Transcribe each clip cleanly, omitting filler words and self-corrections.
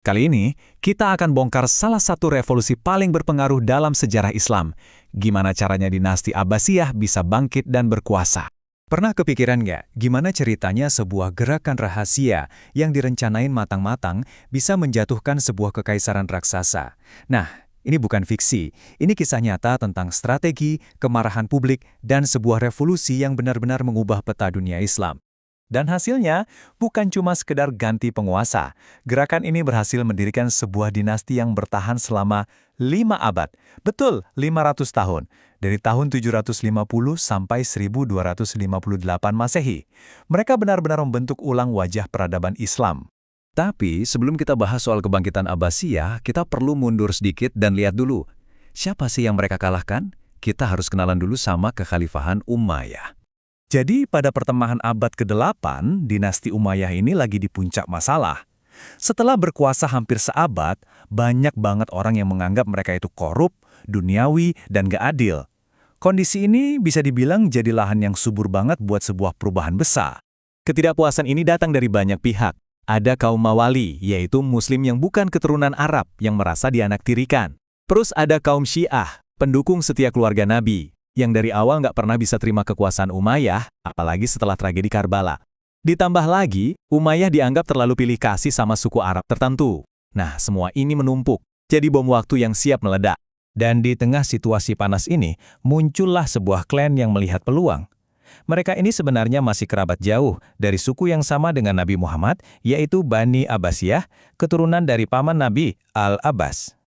Kali ini, kita akan bongkar salah satu revolusi paling berpengaruh dalam sejarah Islam. Gimana caranya dinasti Abbasiyah bisa bangkit dan berkuasa. Pernah kepikiran nggak, gimana ceritanya sebuah gerakan rahasia yang direncanain matang-matang bisa menjatuhkan sebuah kekaisaran raksasa? Nah, ini bukan fiksi. Ini kisah nyata tentang strategi, kemarahan publik, dan sebuah revolusi yang benar-benar mengubah peta dunia Islam. Dan hasilnya bukan cuma sekedar ganti penguasa. Gerakan ini berhasil mendirikan sebuah dinasti yang bertahan selama 5 abad. Betul, 500 tahun. Dari tahun 750 sampai 1258 Masehi. Mereka benar-benar membentuk ulang wajah peradaban Islam. Tapi sebelum kita bahas soal kebangkitan Abbasiyah, kita perlu mundur sedikit dan lihat dulu. Siapa sih yang mereka kalahkan? Kita harus kenalan dulu sama kekhalifahan Umayyah. Jadi pada pertengahan abad ke-8, dinasti Umayyah ini lagi di puncak masalah. Setelah berkuasa hampir seabad, banyak banget orang yang menganggap mereka itu korup, duniawi, dan gak adil. Kondisi ini bisa dibilang jadi lahan yang subur banget buat sebuah perubahan besar. Ketidakpuasan ini datang dari banyak pihak. Ada kaum Mawali, yaitu Muslim yang bukan keturunan Arab, yang merasa dianaktirikan. Terus ada kaum Syiah, pendukung setia keluarga Nabi, yang dari awal nggak pernah bisa terima kekuasaan Umayyah, apalagi setelah tragedi Karbala. Ditambah lagi, Umayyah dianggap terlalu pilih kasih sama suku Arab tertentu. Nah, semua ini menumpuk, jadi bom waktu yang siap meledak. Dan di tengah situasi panas ini, muncullah sebuah klan yang melihat peluang. Mereka ini sebenarnya masih kerabat jauh dari suku yang sama dengan Nabi Muhammad, yaitu Bani Abbasiyah, keturunan dari paman Nabi, Al-Abbas.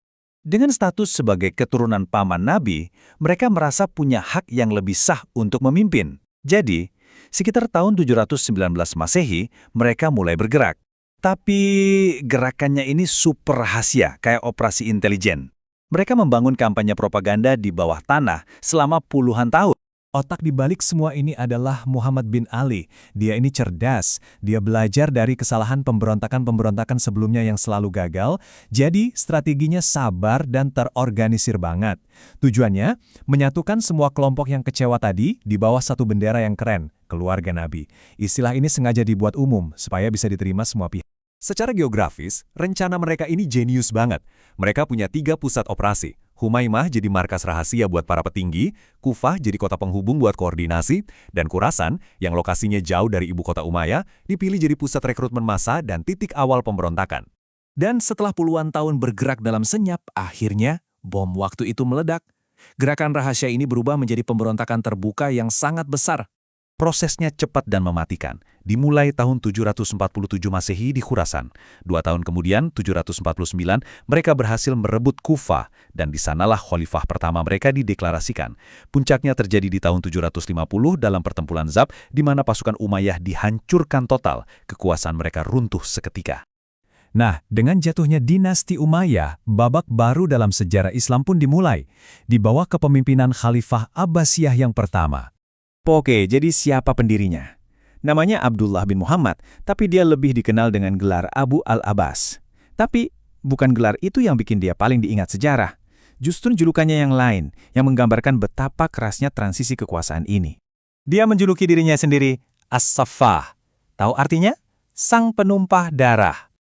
Dengan status sebagai keturunan paman Nabi, mereka merasa punya hak yang lebih sah untuk memimpin. Jadi, sekitar tahun 719 Masehi, mereka mulai bergerak. Tapi gerakannya ini super rahasia, kayak operasi intelijen. Mereka membangun kampanye propaganda di bawah tanah selama puluhan tahun. Otak di balik semua ini adalah Muhammad bin Ali. Dia ini cerdas. Dia belajar dari kesalahan pemberontakan-pemberontakan sebelumnya yang selalu gagal. Jadi, strateginya sabar dan terorganisir banget. Tujuannya, menyatukan semua kelompok yang kecewa tadi di bawah satu bendera yang keren, keluarga Nabi. Istilah ini sengaja dibuat umum, supaya bisa diterima semua pihak. Secara geografis, rencana mereka ini jenius banget. Mereka punya 3 pusat operasi. Humaimah jadi markas rahasia buat para petinggi, Kufah jadi kota penghubung buat koordinasi, dan Khurasan, yang lokasinya jauh dari ibu kota Umayyah, dipilih jadi pusat rekrutmen massa dan titik awal pemberontakan. Dan setelah puluhan tahun bergerak dalam senyap, akhirnya bom waktu itu meledak. Gerakan rahasia ini berubah menjadi pemberontakan terbuka yang sangat besar. Prosesnya cepat dan mematikan. Dimulai tahun 747 Masehi di Khurasan. 2 tahun kemudian, 749, mereka berhasil merebut Kufah, dan di sanalah khalifah pertama mereka dideklarasikan. Puncaknya terjadi di tahun 750 dalam pertempuran Zab, di mana pasukan Umayyah dihancurkan total, kekuasaan mereka runtuh seketika. Nah, dengan jatuhnya dinasti Umayyah, babak baru dalam sejarah Islam pun dimulai, di bawah kepemimpinan Khalifah Abbasiyah yang pertama. Oke, jadi siapa pendirinya? Namanya Abdullah bin Muhammad, tapi dia lebih dikenal dengan gelar Abu al-Abbas. Tapi, bukan gelar itu yang bikin dia paling diingat sejarah. Justru julukannya yang lain, yang menggambarkan betapa kerasnya transisi kekuasaan ini. Dia menjuluki dirinya sendiri, As-Saffah. Tahu artinya? Sang penumpah darah.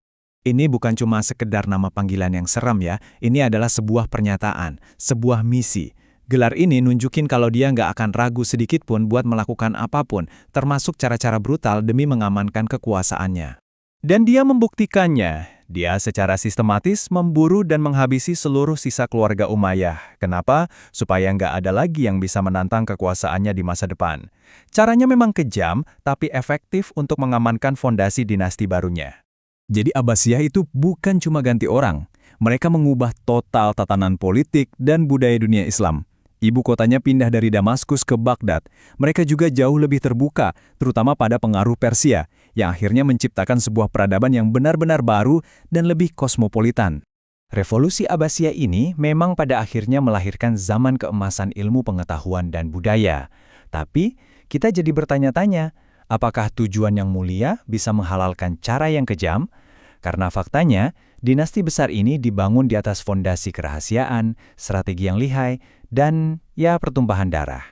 Ini bukan cuma sekedar nama panggilan yang seram ya, ini adalah sebuah pernyataan, sebuah misi. Gelar ini nunjukin kalau dia nggak akan ragu sedikit pun buat melakukan apapun, termasuk cara-cara brutal demi mengamankan kekuasaannya. Dan dia membuktikannya. Dia secara sistematis memburu dan menghabisi seluruh sisa keluarga Umayyah. Kenapa? Supaya nggak ada lagi yang bisa menantang kekuasaannya di masa depan. Caranya memang kejam, tapi efektif untuk mengamankan fondasi dinasti barunya. Jadi Abbasiyah itu bukan cuma ganti orang. Mereka mengubah total tatanan politik dan budaya dunia Islam. Ibu kotanya pindah dari Damaskus ke Baghdad. Mereka juga jauh lebih terbuka, terutama pada pengaruh Persia, yang akhirnya menciptakan sebuah peradaban yang benar-benar baru dan lebih kosmopolitan. Revolusi Abbasiyah ini memang pada akhirnya melahirkan zaman keemasan ilmu pengetahuan dan budaya. Tapi, kita jadi bertanya-tanya, apakah tujuan yang mulia bisa menghalalkan cara yang kejam? Karena faktanya, dinasti besar ini dibangun di atas fondasi kerahasiaan, strategi yang lihai, dan ya pertumpahan darah.